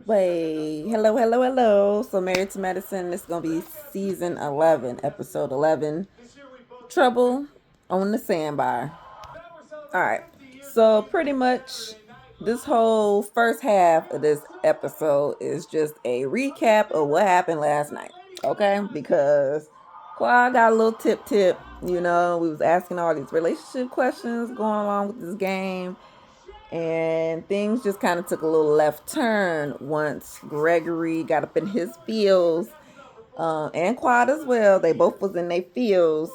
Way. Hello, hello, hello. So, Married to Medicine, this is going to be season 11, episode 11, Trouble on the Sandbar. All right. So, pretty much, this whole first half of this episode is just a recap of what happened last night. Okay? Because Quad got a little tip. We was asking all these relationship questions going along with this game. And things just kind of took a little left turn once Gregory got up in his feels, and Quad as well. They both was in their feels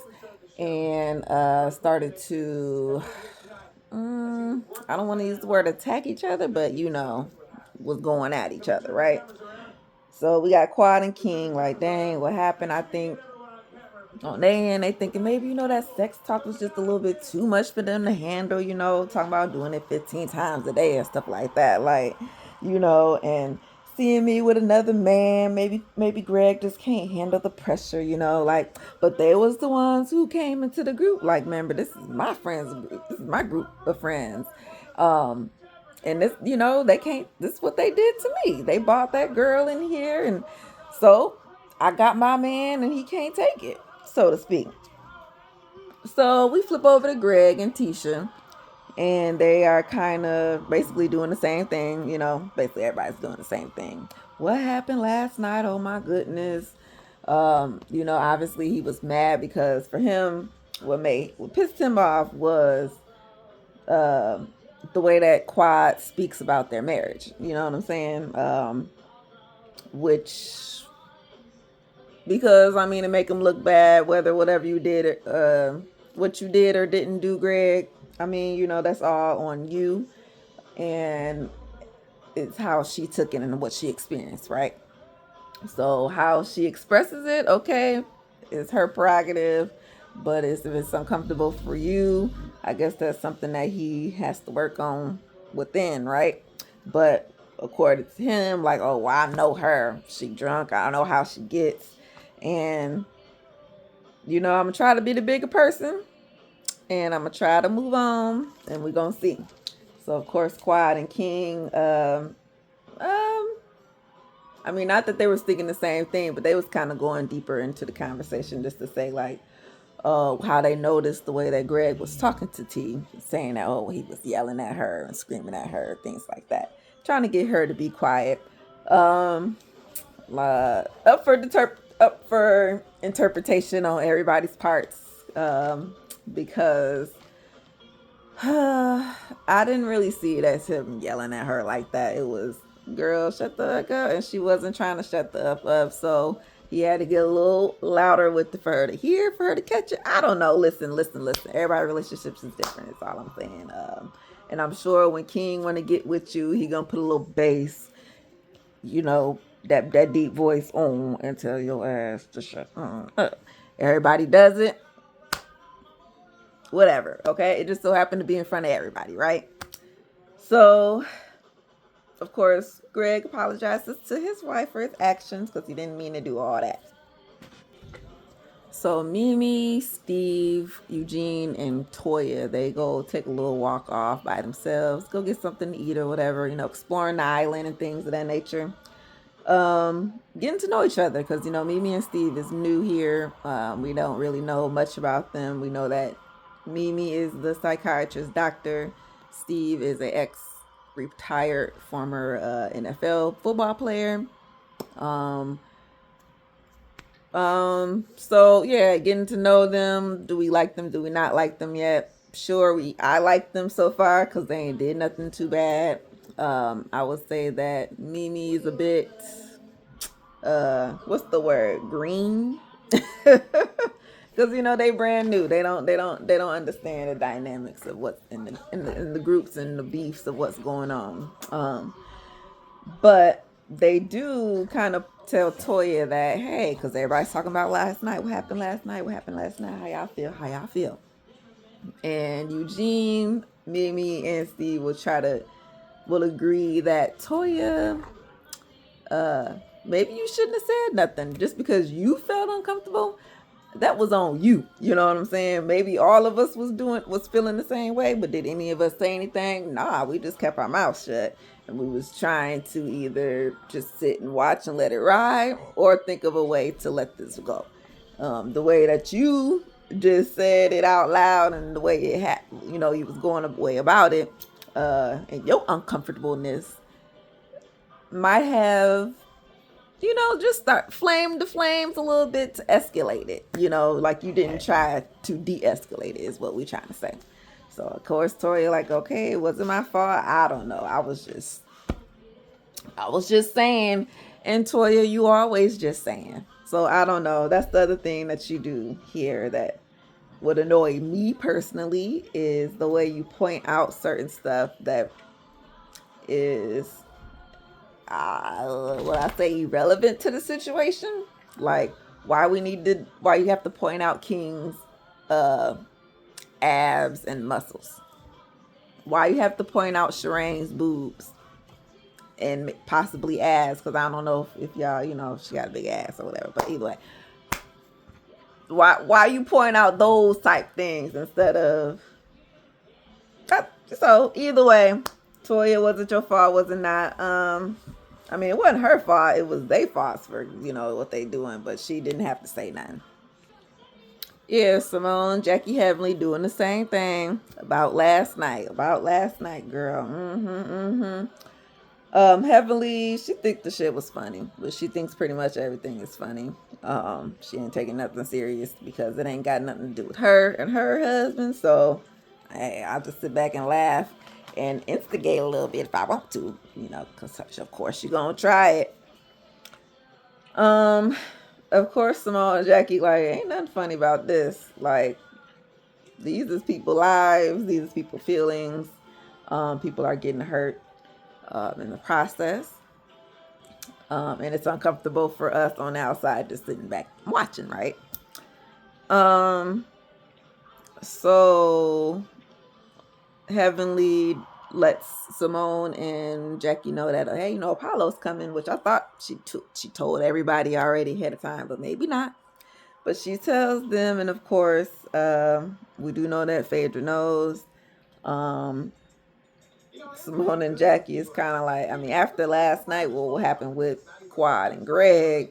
and started to, I don't want to use the word attack each other, but was going at each other, right? So we got Quad and King like, dang, what happened? I think on their end, they thinking maybe, that sex talk was just a little bit too much for them to handle, talking about doing it 15 times a day and stuff like that. Like, and seeing me with another man, maybe Greg just can't handle the pressure, like, but they was the ones who came into the group. Like, remember, this is my friends group. This is my group of friends. And this, they can't, this is what they did to me. They bought that girl in here, and so I got my man and he can't take it, so to speak. So we flip over to Greg and Tisha, and they are kind of basically doing the same thing. Basically everybody's doing the same thing. What happened last night? Oh my goodness. Obviously he was mad because for him, what pissed him off was the way that Quad speaks about their marriage. You know what I'm saying? Which, because it make him look bad, whatever you did, what you did or didn't do, Greg. That's all on you, and it's how she took it and what she experienced, right? So how she expresses it, okay, is her prerogative. But if it's uncomfortable for you, I guess that's something that he has to work on within, right? But according to him, like, oh, well, I know her. She drunk. I don't know how she gets. And, I'm going to try to be the bigger person. And I'm going to try to move on. And we're going to see. So, of course, Quad and King, not that they were thinking the same thing, but they was kind of going deeper into the conversation just to say, like, how they noticed the way that Greg was talking to T, saying that, oh, he was yelling at her and screaming at her, things like that, trying to get her to be quiet. Up for interpretation on everybody's parts, because I didn't really see it as him yelling at her like that. It was, girl, shut the heck up, and she wasn't trying to shut the up. So he had to get a little louder with for her to hear, for her to catch it. I don't know. Listen. Everybody's relationships is different. That's all I'm saying. And I'm sure when King want to get with you, he gonna put a little bass, that deep voice on, and tell your ass to shut up. Everybody does it. Whatever. Okay. It just so happened to be in front of everybody, right? So, of course, Greg apologizes to his wife for his actions because he didn't mean to do all that. So Mimi, Steve, Eugene, and Toya, they go take a little walk off by themselves, go get something to eat or whatever, exploring the island and things of that nature. Getting to know each other because, Mimi and Steve is new here. We don't really know much about them. We know that Mimi is the psychiatrist doctor. Steve is an ex-retired former NFL football player. So yeah, getting to know them. Do we like them? Do we not like them yet? Sure, I like them so far because they ain't did nothing too bad. I would say that Mimi is a bit, what's the word? Green. Because they brand new. They don't understand the dynamics of what's in the groups and the beefs of what's going on. But they do kind of tell Toya that, hey, because everybody's talking about last night. What happened last night? How y'all feel? And Eugene, Mimi, and Steve will agree that Toya, maybe you shouldn't have said nothing just because you felt uncomfortable. That was on you. You know what I'm saying? Maybe all of us was feeling the same way, but did any of us say anything? Nah, we just kept our mouths shut. And we was trying to either just sit and watch and let it ride, or think of a way to let this go. The way that you just said it out loud, and the way it had, you was going away about it, and your uncomfortableness might have, just start flame the flames a little bit to escalate it. Like you didn't try to de-escalate it is what we're trying to say. So of course Toya like, okay, it wasn't my fault. I don't know. I was just saying. And Toya, you always just saying. So I don't know. That's the other thing that you do here that would annoy me personally, is the way you point out certain stuff that is what I say, irrelevant to the situation. Like why you have to point out King's abs and muscles. Why you have to point out Shireen's boobs and possibly ass, because I don't know if y'all, if she got a big ass or whatever. But either way, why you point out those type things instead of so either way, Toya, wasn't your fault, was it not? I mean, it wasn't her fault. It was their fault for, what they doing, but she didn't have to say nothing. Yeah, Simone, Jackie Heavenly doing the same thing about last night. Girl. Heavenly, she think the shit was funny, but she thinks pretty much everything is funny. She ain't taking nothing serious because it ain't got nothing to do with her and her husband. So, hey, I'll just sit back and laugh and instigate a little bit if I want to, because of course you're gonna try it. Of course, Simone and Jackie like, ain't nothing funny about this. Like, these is people lives, these is people feelings. People are getting hurt in the process. And it's uncomfortable for us on the outside just sitting back watching, right? So Heavenly lets Simone and Jackie know that, hey, Apollo's coming, which I thought she told everybody already ahead of time, but maybe not. But she tells them, and of course, we do know that Phaedra knows. Simone and Jackie is kind of like, I mean, after last night, what happened with Quad and Greg,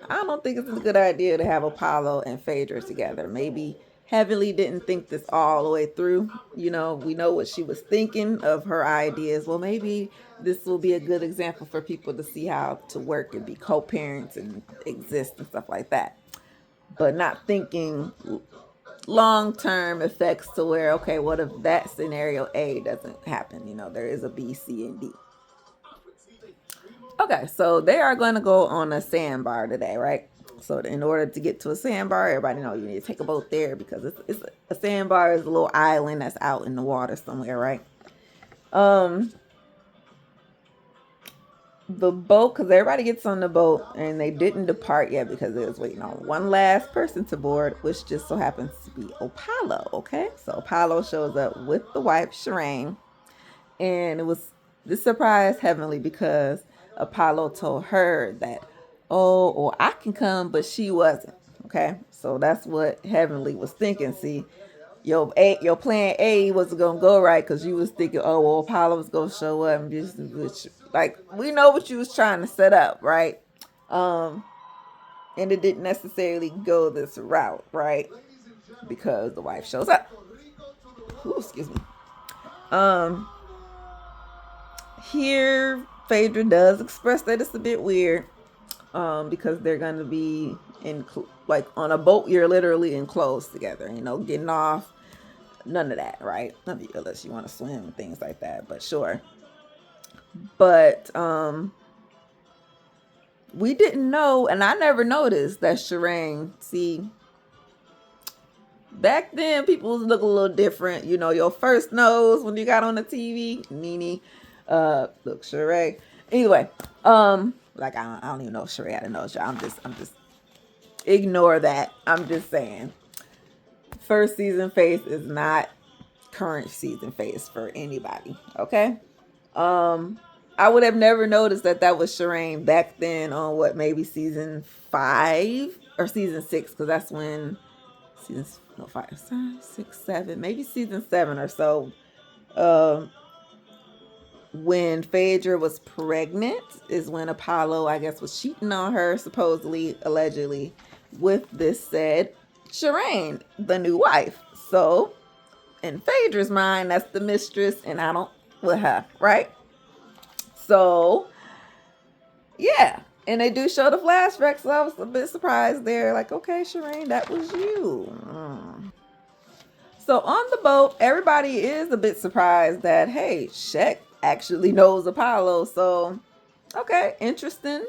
I don't think it's a good idea to have Apollo and Phaedra together. Maybe Heavenly didn't think this all the way through. We know what she was thinking of her ideas. Well, maybe this will be a good example for people to see how to work and be co-parents and exist and stuff like that. But not thinking long-term effects to where, okay, what if that scenario A doesn't happen? There is a B, C, and D. Okay, so they are going to go on a sandbar today, right? So in order to get to a sandbar, everybody know you need to take a boat there, because it's a sandbar is a little island that's out in the water somewhere, right? The boat, because everybody gets on the boat and they didn't depart yet because they was waiting on one last person to board, which just so happens to be Apollo. Okay, so Apollo shows up with the wife Shireen, and it was this surprised Heavenly because Apollo told her that, or I can come, but she wasn't. Okay, so that's what Heavenly was thinking. See, your plan A wasn't gonna go right because you was thinking, oh well, Apollo was gonna show up and just, which, like, we know what you was trying to set up, right? And it didn't necessarily go this route, right? Because the wife shows up. Ooh, excuse me. Here Phaedra does express that it's a bit weird, because they're gonna be like on a boat. You're literally enclosed together, getting off. None of that, right? Unless you want to swim and things like that, but sure. But we didn't know, and I never noticed that Shireen, see, back then people look a little different. Your first nose when you got on the TV, Nene, look, Sheree. Anyway, like I don't even know if Sheree had a nose. I'm just ignore that. I'm just saying, first season face is not current season face for anybody. Okay. I would have never noticed that was Shireen back then on maybe season 5 or season 6, because that's when season 5, 6, 7, maybe season 7 or so. when Phaedra was pregnant is when Apollo, I guess, was cheating on her, supposedly, allegedly, with this said Shireen, the new wife. So, in Phaedra's mind, that's the mistress, and I don't with her, right? So, yeah. And they do show the flashbacks, so I was a bit surprised there. Like, okay, Shireen, that was you. So on the boat, everybody is a bit surprised that, hey, Shek actually knows Apollo. So, okay, interesting.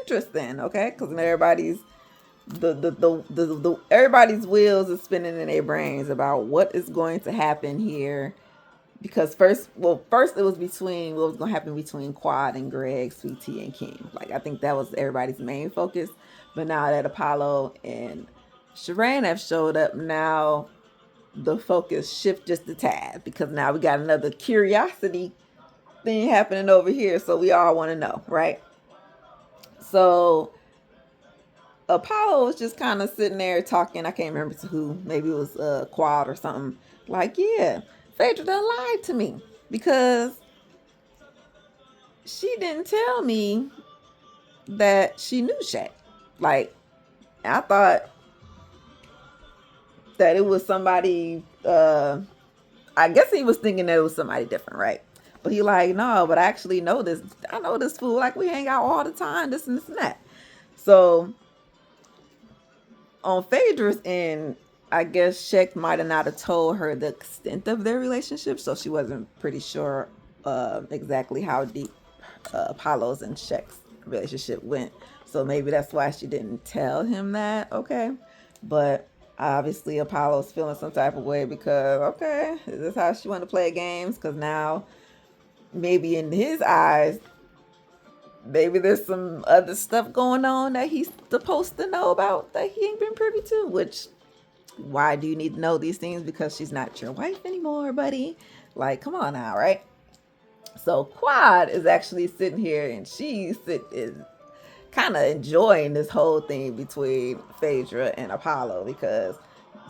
Okay, because everybody's everybody's wheels are spinning in their brains about what is going to happen here. Because first it was between what was going to happen between Quad and Greg, Sweet Tea, and King. Like, I think that was everybody's main focus. But now that Apollo and Shireen have showed up, now the focus shift just a tad, because now we got another curiosity thing happening over here. So we all want to know, right? So Apollo was just kind of sitting there talking. I can't remember to who. Maybe it was Quad or something. Like, yeah, Phaedra done lied to me because she didn't tell me that she knew Shaq. Like, I thought that it was somebody. I guess he was thinking that it was somebody different, right? But he like, no, but I actually know this. I know this fool. Like, we hang out all the time. This and this and that. So on Phaedra's end, I guess Shek might have not have told her the extent of their relationship, so she wasn't pretty sure exactly how deep Apollo's and Shek's relationship went. So maybe that's why she didn't tell him that. Okay, but obviously Apollo's feeling some type of way because, okay, is this how she want to play games? Because now maybe in his eyes, maybe there's some other stuff going on that he's supposed to know about that he ain't been privy to. Which, why do you need to know these things? Because she's not your wife anymore, buddy. Like, come on now, right? So Quad is actually sitting here, and is kind of enjoying this whole thing between Phaedra and Apollo, because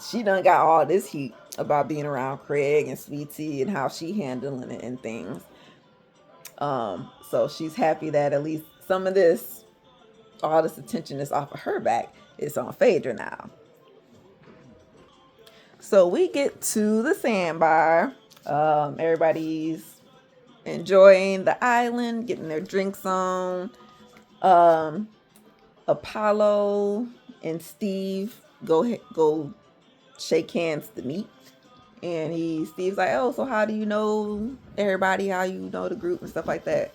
she done got all this heat about being around Craig and Sweet Tea and how she handling it and things. So she's happy that at least some of this, all this attention is off of her back. It's on Phaedra now. So we get to the Sandbar. Everybody's enjoying the island, getting their drinks on. Apollo and Steve go shake hands to meet. And Steve's like, oh, so how do you know everybody? How you know the group and stuff like that?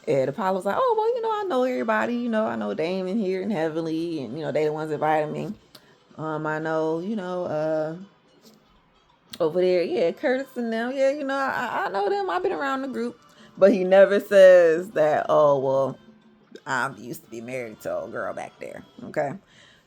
And Apollo's like, oh, well, I know everybody. I know Damon here and Heavenly, and they the ones inviting me. I know, over there, yeah, Curtis and them, yeah, I know them. I've been around the group. But he never says that, oh, well, I used to be married to a girl back there. Okay.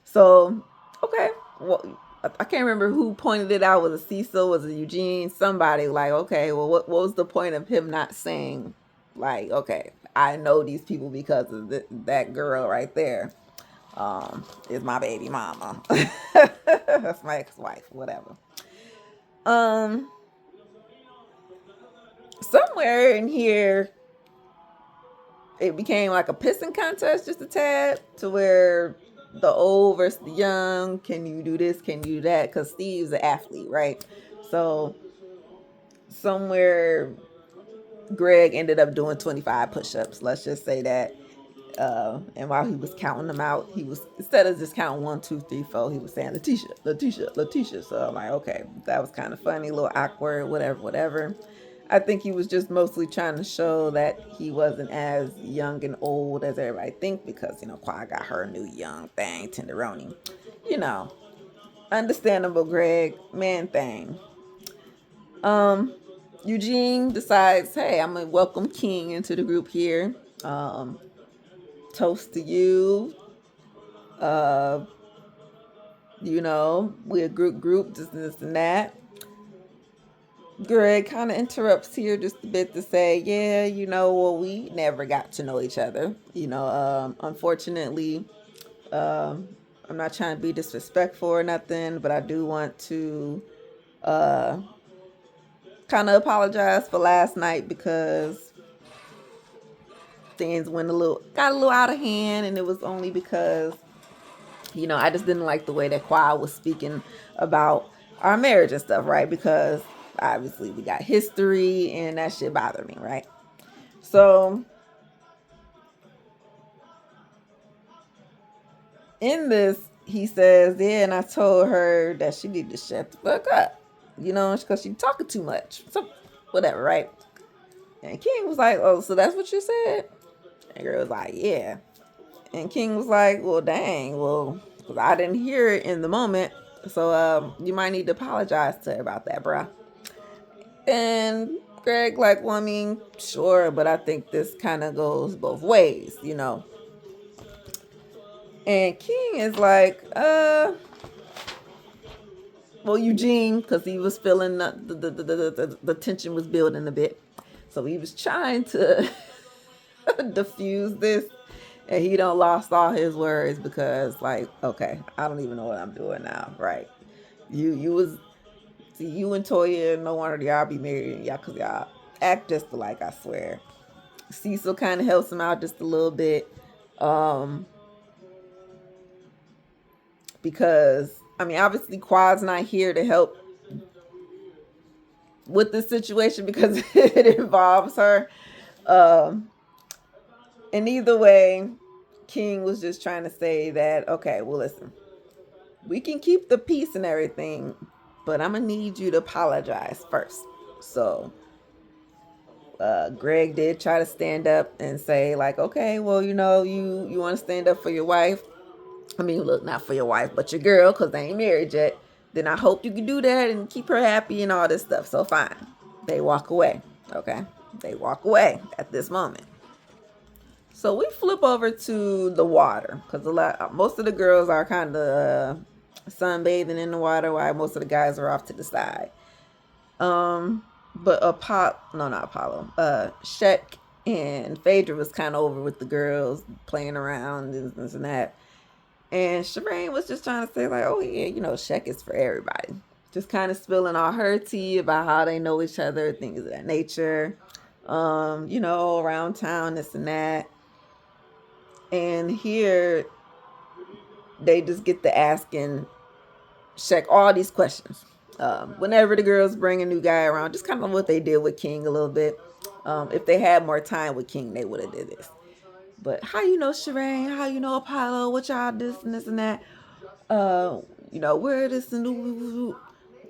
So, okay. Well, I can't remember who pointed it out. Was it Cecil? Was it Eugene? Somebody like, okay, well, what was the point of him not saying, like, okay, I know these people because of that girl right there is my baby mama. That's my ex-wife, whatever. Somewhere in here, it became like a pissing contest just a tad, to where the old versus the young. Can you do this? Can you do that? Because Steve's an athlete, right? So somewhere Greg ended up doing 25 push-ups. Let's just say that. And while he was counting them out, he was, instead of just counting 1, 2, 3, 4, he was saying Letitia. So I'm like, okay, that was kind of funny, a little awkward, whatever. I think he was just mostly trying to show that he wasn't as young and old as everybody think, because Quad got her new young thing, tenderoni. Understandable, Greg, man thing. Eugene decides, hey, I'm gonna welcome King into the group here. Toast to you. We're a group, this and that. Greg kind of interrupts here just a bit to say, yeah, well, we never got to know each other. Unfortunately, I'm not trying to be disrespectful or nothing, but I do want to kind of apologize for last night, because things got a little out of hand, and it was only because, I just didn't like the way that Quad was speaking about our marriage and stuff, right? Because obviously we got history, and that shit bothered me, right? So in this, he says, yeah, and I told her that she need to shut the fuck up, because she talking too much. So whatever, right? And King was like, oh, so that's what you said? And girl was like, yeah. And King was like, well, dang, well, because I didn't hear it in the moment. So you might need to apologize to her about that, bruh. And Greg, like, well, I mean, sure, but I think this kind of goes both ways. And King is like, well, Eugene, because he was feeling the tension was building a bit. So he was trying to diffuse this, and he don't lost all his words because, like, okay, I don't even know what I'm doing now, right? You was, see, you and Toya, no wonder y'all be married, y'all, because y'all act just alike, I swear. Cecil kind of helps him out just a little bit, because, I mean, obviously Quad's not here to help with this situation because it involves her. And either way, King was just trying to say that, okay, well, listen, we can keep the peace and everything, but I'm gonna need you to apologize first. So Greg did try to stand up and say, like, okay, well, you want to stand up for your wife. I mean, look, not for your wife, but your girl, because they ain't married yet. Then I hope you can do that and keep her happy and all this stuff. So fine. They walk away. Okay. They walk away at this moment. So we flip over to the water because most of the girls are kind of sunbathing in the water while most of the guys are off to the side. But not Apollo. Shek and Phaedra was kind of over with the girls playing around and this and that. And Shireen was just trying to say, like, oh yeah, Shek is for everybody. Just kind of spilling all her tea about how they know each other, things of that nature. Around town, this and that. And here they just get to asking Shek all these questions. Whenever the girls bring a new guy around, just kind of what they did with King a little bit. If they had more time with King, they would have did this. But how you know Shireen? How you know Apollo? What y'all this and that? Where this and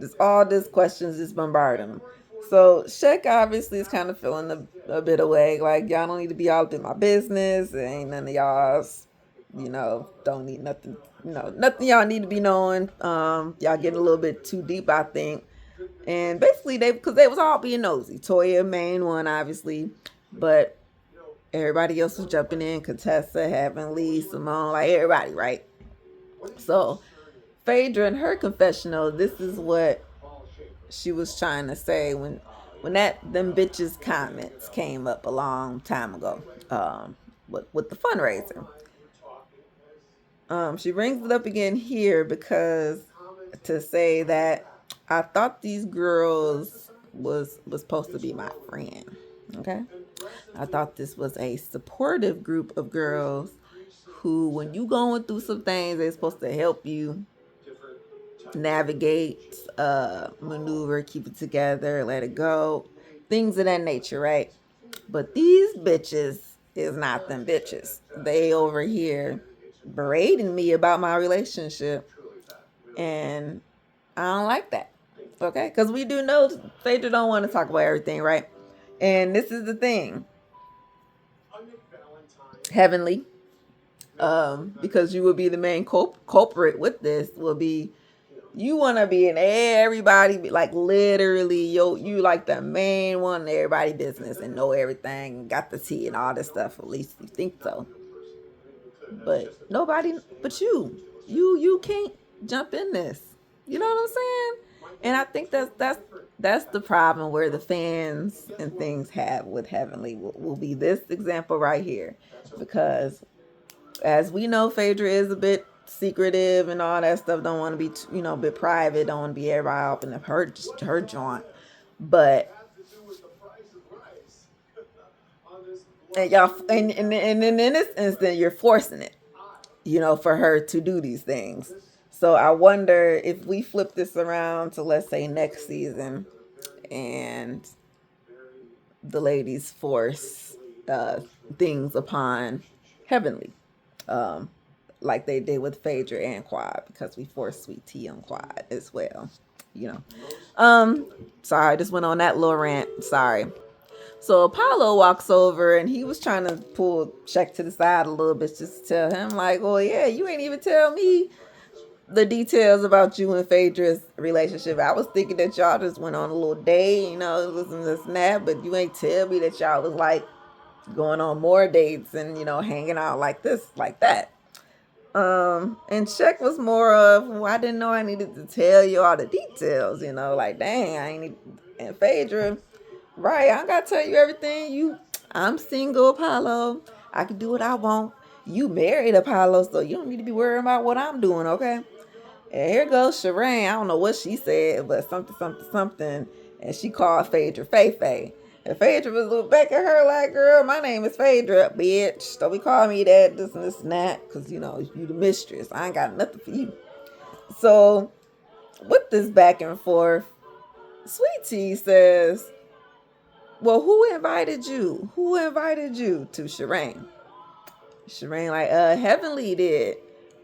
just all these questions just bombarding them. So Shek obviously is kind of feeling a bit away, like y'all don't need to be all up in my business. It ain't none of y'all's, don't need nothing, nothing y'all need to be knowing. Y'all getting a little bit too deep, I think. And basically because they was all being nosy. Toya, main one, obviously, but everybody else was jumping in. Contessa, Heavenly, Simone, like everybody, right? So Phaedra in her confessional, this is what she was trying to say when them bitches comments came up a long time ago, with the fundraiser. She brings it up again here because to say that I thought these girls was supposed to be my friend. Okay, I thought this was a supportive group of girls who, when you going through some things, they're supposed to help you navigate, maneuver, keep it together, let it go, things of that nature, right? But these bitches is not them bitches. They over here berating me about my relationship, and I don't like that. Okay, because we do know Phaedra don't want to talk about everything, right? And this is the thing, Heavenly, because you will be the main culprit with this, will be you want to be in everybody, like literally, you like the main one in everybody business and know everything, got the tea and all this stuff. At least you think so. But nobody, but you can't jump in this. You know what I'm saying? And I think that's the problem where the fans and things have with Heavenly will be this example right here, because as we know, Phaedra is a bit secretive and all that stuff. Don't want to be, a bit private. Don't want to be everybody up in her joint. But And y'all, and in this instant, you're forcing it, for her to do these things. So I wonder if we flip this around to, let's say, next season, and the ladies force things upon Heavenly, um, like they did with Phaedra and Quad, because we forced Sweet Tea on Quad as well. You know. Sorry, I just went on that little rant. Sorry. So Apollo walks over and he was trying to pull Shaq to the side a little bit just to tell him, like, oh yeah, you ain't even tell me the details about you and Phaedra's relationship. I was thinking that y'all just went on a little date, it was this and that, but you ain't tell me that y'all was like going on more dates and, hanging out like this, like that. And Shaq was more of, well, I didn't know I needed to tell you all the details, like, dang, I ain't need. And Phaedra, right, I gotta tell you everything. I'm single, Apollo. I can do what I want. You married, Apollo, so you don't need to be worrying about what I'm doing, okay? And here goes Shireen. I don't know what she said, but something, something, something. And she called Phaedra Faye. And Phaedra was looking back at her like, girl, my name is Phaedra, bitch. Don't be calling me that, this and this and that. Because, you the mistress. I ain't got nothing for you. So, with this back and forth, Sweet Tea says, well, who invited you? Who invited you to Shireen? Shireen like, Heavenly did.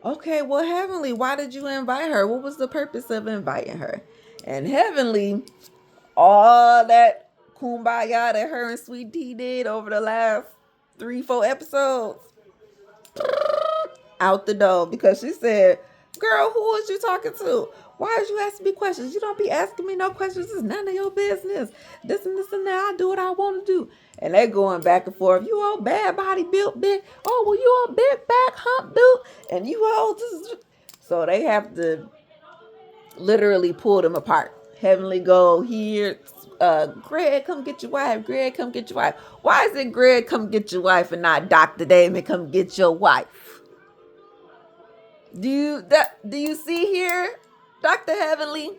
Okay, well, Heavenly, why did you invite her? What was the purpose of inviting her? And Heavenly, all that kumbaya that her and Sweet Tea did over the last 3-4 episodes, out the door, because she said, girl, who was you talking to? Why is you asking me questions? You don't be asking me no questions. It's none of your business. This and this and that. I do what I want to do. And they going back and forth. You all bad body built big. Oh, well, you all big back hump dude. And you all just. So they have to literally pull them apart. Heavenly go here. Greg, come get your wife. Greg, come get your wife. Why is it Greg, come get your wife, and not Dr. Damon, come get your wife? Do you see here, Dr. Heavenly?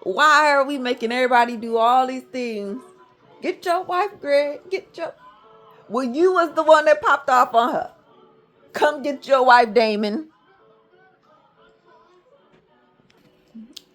Why are we making everybody do all these things? Get your wife, Greg. Well, you was the one that popped off on her. Come get your wife, Damon.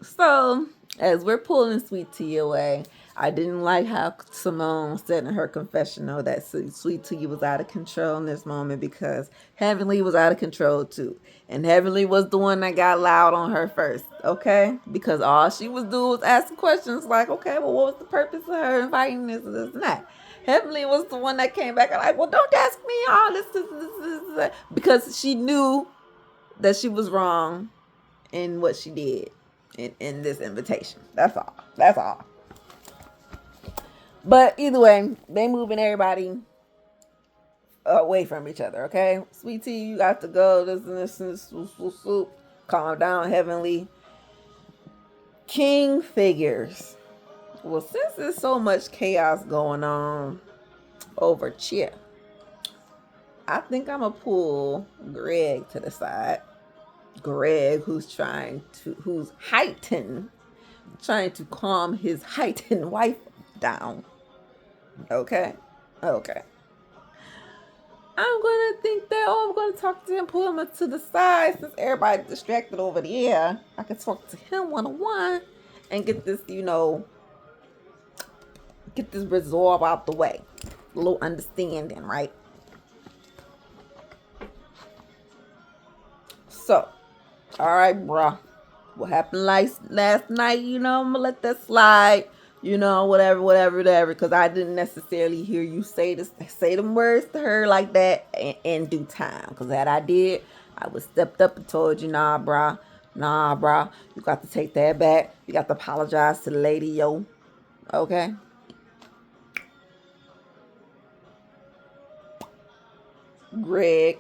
So, as we're pulling Sweet Tea away, I didn't like how Simone said in her confessional that Sweet Tea was out of control in this moment, because Heavenly was out of control too. And Heavenly was the one that got loud on her first, okay? Because all she was doing was asking questions like, okay, well, what was the purpose of her inviting this and that? Heavenly was the one that came back and like, well, don't ask me all this, because she knew that she was wrong in what she did in this invitation. That's all. But either way, they moving everybody away from each other, okay? Sweet Tea, you got to go. This. Calm down, Heavenly. King figures, well, since there's so much chaos going on over Chia, I think I'm going to pull Greg to the side. Greg, who's trying to calm his heightened wife down. Okay. I'm going to talk to him, pull him to the side, since everybody's distracted over there. I can talk to him one-on-one and get this, resolve out the way. A little understanding, right? So, all right, bruh. What happened last night, I'm going to let that slide. Whatever, because I didn't necessarily hear you say them words to her like that in due time. Because that I did, I would stepped up and told you, nah, brah, you got to take that back. You got to apologize to the lady, yo. Okay? Greg.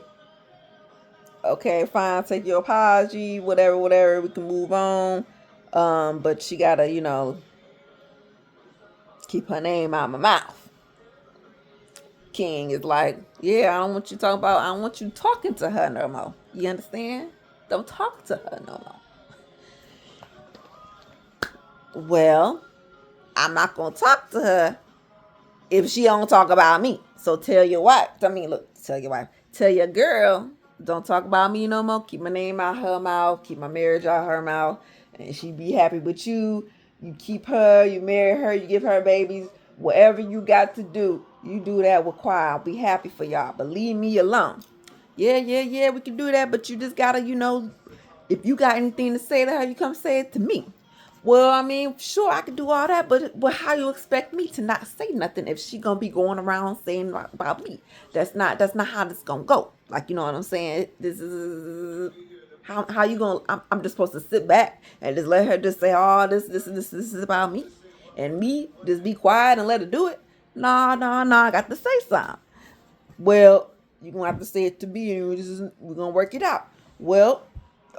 Okay, fine, take your apology, whatever, we can move on. But she gotta, keep her name out of my mouth. King is like, yeah, I don't want you talking to her no more. You understand? Don't talk to her no more. Well, I'm not gonna talk to her if she don't talk about me. So tell your wife. I mean, look, tell your wife. Tell your girl. Don't talk about me no more. Keep my name out her mouth. Keep my marriage out her mouth. And she be happy with you. You keep her. You marry her. You give her babies. Whatever you got to do, you do that with choir. I'll be happy for y'all. But leave me alone. Yeah. We can do that. But you just gotta, if you got anything to say to her, you come say it to me. Well, I mean, sure, I could do all that, but how you expect me to not say nothing if she gonna be going around saying about me? That's not how this gonna go. Like, you know what I'm saying? This is how you gonna? I'm just supposed to sit back and just let her just say, oh, this is about me, and me just be quiet and let her do it. Nah, I got to say something. Well, you're gonna have to say it to me, and we're gonna work it out. Well,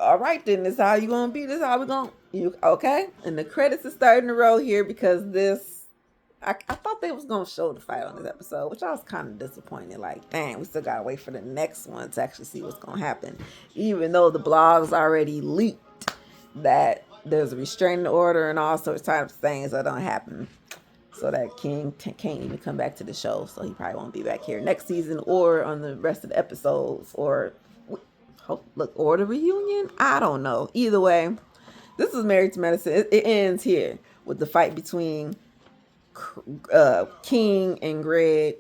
all right then. This how you gonna be. This how we gonna. You okay? And the credits are starting to roll here because this. I thought they was gonna show the fight on this episode, which I was kind of disappointed. Like, dang, we still gotta wait for the next one to actually see what's gonna happen. Even though the blogs already leaked that there's a restraining order and all sorts of things that don't happen, so that King can't even come back to the show. So he probably won't be back here next season or on the rest of the episodes or or the reunion. I don't know. Either way, this is Married to Medicine. It ends here with the fight between King and Greg.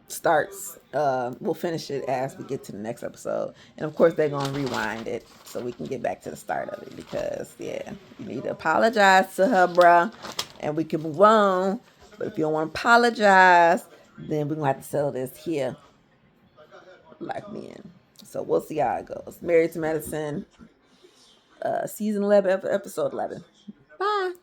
Starts. We'll finish it as we get to the next episode, and of course they're gonna rewind it so we can get back to the start of it because you need to apologize to her, bruh, and we can move on. But if you don't want to apologize, then we're gonna have to settle this here like men. So we'll see how it goes. Married to Medicine, season 11, episode 11. Bye.